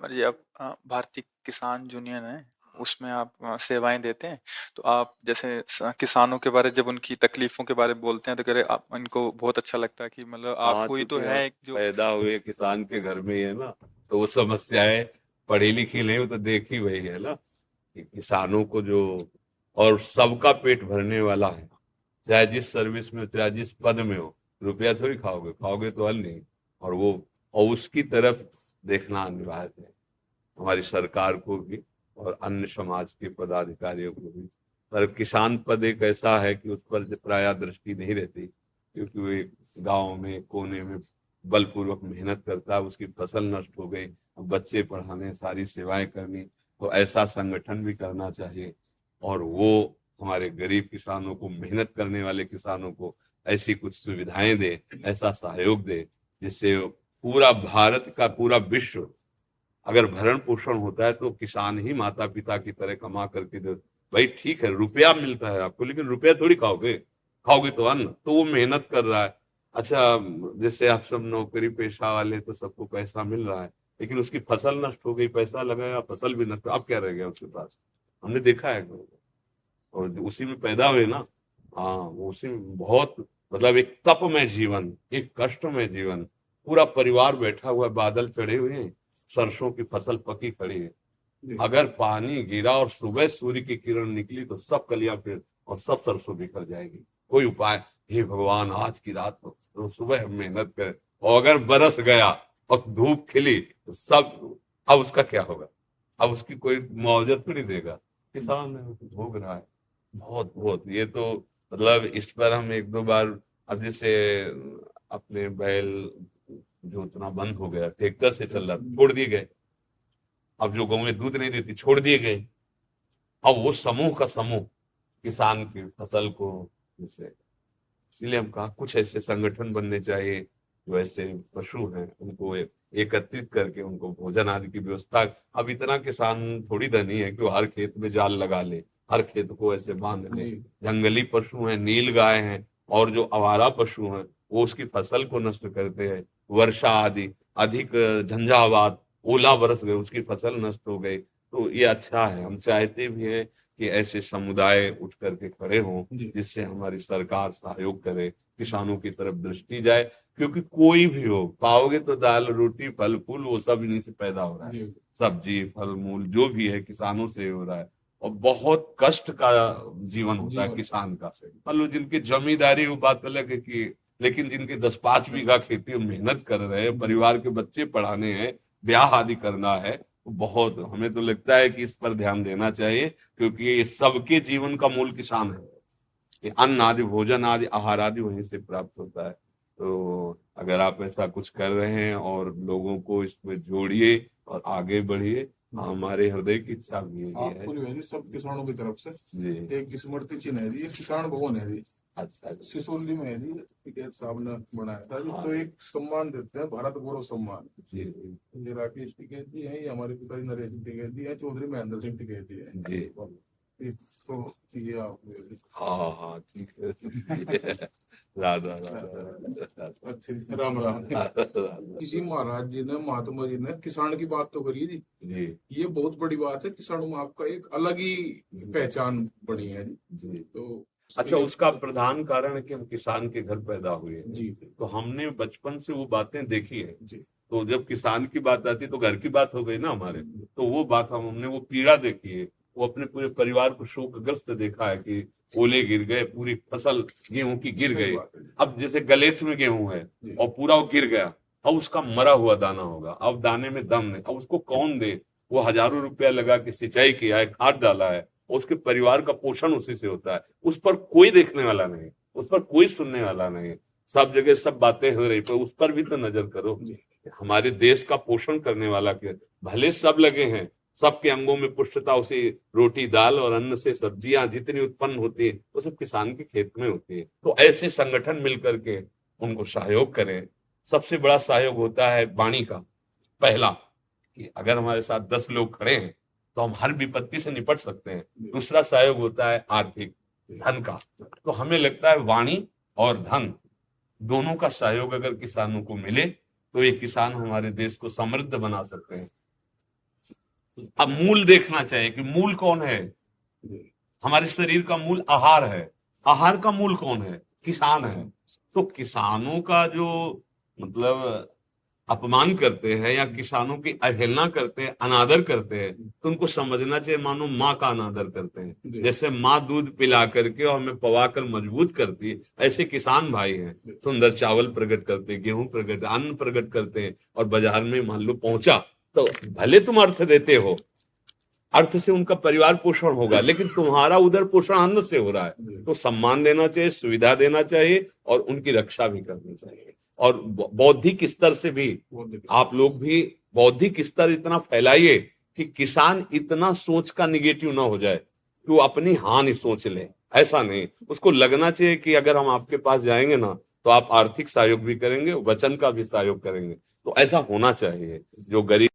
जी, आप भारतीय किसान यूनियन है, उसमें आप सेवाएँ देते हैं। तो आप जैसे किसानों के बारे जब उनकी तकलीफ़ों के बारे में बोलते हैं तो कह रहे आप इनको बहुत अच्छा लगता है कि मतलब हाँ, आपको ही तो चूंकि है हम एक जो। पैदा हुए किसान के घर में ही है ना, तो वो समस्याएं पढ़ी लिखी नहीं, वो तो देखी वही है ना कि किसानों को जो, और सबका पेट भरने वाला है, चाहे जिस सर्विस में, चाहे जिस पद में हो। रुपया थोड़ी खाओगे, खाओगे तो अन्न नहीं। और वो, और उसकी तरफ देखना अनिवार्य है, हमारी सरकार को भी और अन्य समाज के पदाधिकारियों को भी। पर किसान पद एक ऐसा है कि उस पर प्राय दृष्टि नहीं रहती, क्योंकि वे गांव में कोने में बलपूर्वक मेहनत करता है, उसकी फसल नष्ट हो गई, अब बच्चे पढ़ाने, सारी सेवाएं करनी, तो ऐसा संगठन भी करना चाहिए। और वो हमारे गरीब किसानों को, मेहनत करने वाले किसानों को ऐसी कुछ सुविधाएं दे, ऐसा सहयोग दे, जिससे पूरा भारत का, पूरा विश्व, अगर भरण पोषण होता है तो किसान ही माता पिता की तरह कमा करके दे। भाई ठीक है, रुपया मिलता है आपको, लेकिन रुपया थोड़ी खाओगे, खाओगे तो अन्न। तो वो मेहनत कर रहा है। अच्छा, जैसे आप सब नौकरी पेशा वाले, तो सबको पैसा मिल रहा है, लेकिन उसकी फसल नष्ट हो गई, पैसा लगाया, फसल भी नष्ट, अब क्या रह गया उसके पास? हमने देखा है। और उसी में पैदा हुए ना। हाँ, वो उसी में बहुत, मतलब एक तप में जीवन, एक कष्ट में जीवन, पूरा परिवार बैठा हुआ है, बादल चढ़े हुए हैं, सरसों की फसल पकी खड़ी है। अगर पानी गिरा और सुबह सूर्य की किरण निकली तो सब कलियां फिर, और सब सरसों बिखर जाएगी। कोई उपाय, हे भगवान आज की रात तो सुबह हम मेहनत करें, और अगर बरस गया और धूप खिली तो सब, अब उसका क्या होगा? अब उसकी कोई मुआवजा थोड़ी देगा। किसान है, वो तो भोग रहा है। बहुत बहुत ये तो, मतलब इस पर हम एक दो बार, अब जैसे अपने बैल जोतना बंद हो गया, ट्रैक्टर से चल रहा, छोड़ दिए गए। अब जो गौएं दूध नहीं देती, छोड़ दिए गए। अब वो समूह का समूह किसान की फसल को, जैसे, इसलिए हम कहा कुछ ऐसे संगठन बनने चाहिए जो ऐसे पशु हैं उनको एकत्रित करके उनको भोजन आदि की व्यवस्था। अब इतना किसान थोड़ी धनी है कि वो हर खेत में जाल लगा ले, हर खेत को ऐसे बांध ले। जंगली पशु हैं, नील गाय हैं, और जो आवारा पशु हैं, वो उसकी फसल को नष्ट करते हैं। वर्षा आदि, अधिक झंझावात, ओला बरस गए, उसकी फसल नष्ट हो गई। तो ये अच्छा है, हम चाहते भी हैं कि ऐसे समुदाय उठ करके खड़े हों, जिससे हमारी सरकार सहयोग करे, किसानों की तरफ दृष्टि जाए। क्योंकि कोई भी हो, पाओगे तो दाल रोटी फल फूल वो सब इन्हीं से पैदा हो रहा है। सब्जी फल मूल जो भी है किसानों से हो रहा है। और बहुत कष्ट का जीवन होता है किसान का। मान लो जिनकी जमींदारी, वो बात अलग है कि, लेकिन जिनके 10-5 बीघा खेती में मेहनत कर रहे हैं, परिवार के बच्चे पढ़ाने हैं, ब्याह आदि करना है, तो बहुत, हमें तो लगता है कि इस पर ध्यान देना चाहिए। क्योंकि ये सबके जीवन का मूल किसान है। ये अन्न आदि, भोजन आदि, आहार आदि वहीं से प्राप्त होता है। तो अगर आप ऐसा कुछ कर रहे हैं और लोगों को इसमें जोड़िए और आगे बढ़िए, हमारे हृदय की इच्छा भी यही है। आपको है जी सब किसानों की तरफ से जी। एक स्मृति चिन्ह है जी, ये किसान भवन है जी, अच्छा जी। सिसोली में है जी, टिकैत साहब ने बनाया था जी। हाँ। तो एक सम्मान देते हैं, भारत गौरव सम्मान। जी ये राकेश टिकैत जी हैं, ये हमारे पिताजी नरेश टिकैत जी हैं, चौधरी महेंद्र सिंह टिकैत जी हैं जी। तो ये आप हाँ हाँ ठीक है। राधा राधा राधा। अच्छे राम राम। किसी महाराज जी ने, महात्मा जी ने किसान की बात तो करी थी जी। ये बहुत बड़ी बात है, किसानों में आपका एक अलग ही पहचान बनी है जी। तो अच्छा, उसका प्रधान कारण है कि हम किसान के घर पैदा हुए हैं। जी। तो हमने बचपन से वो बातें देखी है जी। तो जब किसान की बात आती तो घर की बात हो गई ना हमारे। तो वो बात हमने वो पीड़ा देखी है, वो अपने पूरे परिवार को शोकग्रस्त देखा है कि ओले गिर गए, पूरी फसल गेहूं की गिर गई। अब जैसे गलेथ में गेहूं है और पूरा वो गिर गया, अब उसका मरा हुआ दाना होगा, अब दाने में दम नहीं, अब उसको कौन दे? वो हजारों रुपया लगा के सिंचाई किया है, खाद डाला है, और उसके परिवार का पोषण उसी से होता है। उस पर कोई देखने वाला नहीं, उस पर कोई सुनने वाला नहीं। सब जगह सब बातें हो रही, पर उस पर भी तो नजर करो। हमारे देश का पोषण करने वाला के भले सब लगे हैं, सबके अंगों में पुष्टता उसी रोटी दाल और अन्न से सब्जियां जितनी उत्पन्न होती है वो सब किसान के खेत में होती है। तो ऐसे संगठन मिलकर के उनको सहयोग करें। सबसे बड़ा सहयोग होता है वाणी का। पहला, कि अगर हमारे साथ 10 लोग खड़े हैं तो हम हर विपत्ति से निपट सकते हैं। दूसरा सहयोग होता है आर्थिक, धन का। तो हमें लगता है वाणी और धन दोनों का सहयोग अगर किसानों को मिले तो ये किसान हमारे देश को समृद्ध बना सकते हैं। अब मूल देखना चाहिए कि मूल कौन है। हमारे शरीर का मूल आहार है, आहार का मूल कौन है? किसान है। तो किसानों का जो मतलब अपमान करते हैं या किसानों की अवहेलना करते हैं, अनादर करते हैं, तो उनको समझना चाहिए मानो माँ का अनादर करते हैं। जैसे माँ दूध पिला करके और हमें पवा कर मजबूत करती है, ऐसे किसान भाई हैं, सुंदर चावल प्रकट करते, गेहूं प्रकट, अन्न प्रकट करते हैं, और बाजार में मान लो पहुंचा तो भले तुम अर्थ देते हो, अर्थ से उनका परिवार पोषण होगा, लेकिन तुम्हारा उधर पोषण अन्न से हो रहा है, तो सम्मान देना चाहिए, सुविधा देना चाहिए और उनकी रक्षा भी करनी चाहिए। और बौद्धिक स्तर से भी आप लोग भी बौद्धिक स्तर इतना फैलाइए कि किसान इतना सोच का निगेटिव ना हो जाए कि वो अपनी हानि सोच ले। ऐसा नहीं, उसको लगना चाहिए कि अगर हम आपके पास जाएंगे ना तो आप आर्थिक सहयोग भी करेंगे, वचन का भी सहयोग करेंगे। तो ऐसा होना चाहिए। जो गरीब